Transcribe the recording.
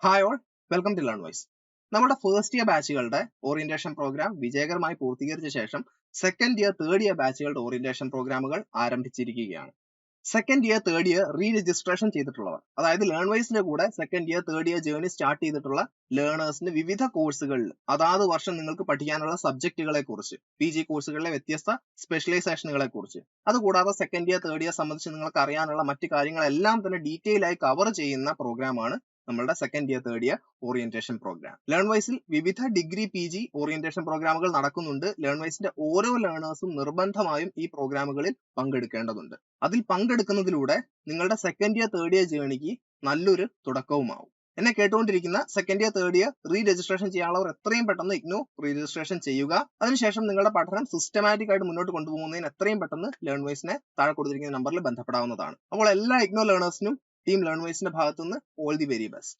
Hi all, welcome to Learnwise. നമ്മുടെ first year ബാച്ചുകളുടെ orientation programme വിജയകരമായി പൂർത്തീകരിച്ച ശേഷം സെക്കൻഡ് ഇയർ തേർഡ് ഇയർ ബാച്ചുകളുടെ ഓറിയന്റേഷൻ പ്രോഗ്രാമുകൾ ആരംഭിച്ചിരിക്കുകയാണ്. Second year third year re registration ചെയ്തിട്ടുള്ളവർ, അതായത് ലേൺ വൈസിന്റെ കൂടെ second year third year journey start ചെയ്തിട്ടുള്ള ലേണേഴ്സിന് വിവിധ കോഴ്സുകളിൽ അതാത് വർഷം നിങ്ങൾക്ക് പഠിക്കാനുള്ള സബ്ജക്റ്റുകളെ കുറിച്ച്, PG കോഴ്സുകളിലെ വ്യത്യസ്ത സ്പെഷ്യലൈസേഷനുകളെ കുറിച്ച്, അതുകൂടാതെ സെക്കൻഡ് ഇയർ തേർഡ് ഇയർ സംബന്ധിച്ച് നിങ്ങൾക്ക് അറിയാനുള്ള മറ്റു കാര്യങ്ങളെല്ലാം തന്നെ ഡീറ്റെയിൽ ആയി കവർ ചെയ്യുന്ന പ്രോഗ്രാമാണ് നമ്മളുടെ second year third year orientation programme. ലേൺ വൈസിൽ വിവിധ ഡിഗ്രി PG ഓറിയന്റേഷൻ പ്രോഗ്രാമുകൾ നടക്കുന്നുണ്ട്. ലേൺ വൈസിന്റെ ഓരോ ലേണേഴ്സും നിർബന്ധമായും ഈ പ്രോഗ്രാമുകളിൽ പങ്കെടുക്കേണ്ടതുണ്ട്. അതിൽ പങ്കെടുക്കുന്നതിലൂടെ നിങ്ങളുടെ സെക്കൻഡ് ഇയർ തേർഡ് ഇയർ ജേർണിക്ക് നല്ലൊരു തുടക്കവുമാവും. എന്നെ കേട്ടുകൊണ്ടിരിക്കുന്ന second year third year re registration ചെയ്യാനുള്ളവർ എത്രയും പെട്ടെന്ന് ഇഗ്നോ റീ രജിസ്ട്രേഷൻ ചെയ്യുക. അതിനുശേഷം നിങ്ങളുടെ പഠനം സിസ്റ്റമാറ്റിക് ആയിട്ട് മുന്നോട്ട് കൊണ്ടുപോകുന്നതിന് എത്രയും പെട്ടെന്ന് ലേൺ വൈസിനെ താഴെ കൊടുത്തിരിക്കുന്ന നമ്പറിൽ ബന്ധപ്പെടാവുന്നതാണ്. അപ്പോൾ എല്ലാ ഇഗ്നോ ലേണേഴ്സിനും ടീം ലേൺ വൈസിന്റെ ഭാഗത്തുനിന്ന് ഓൾ ദി വെരി ബെസ്റ്റ്.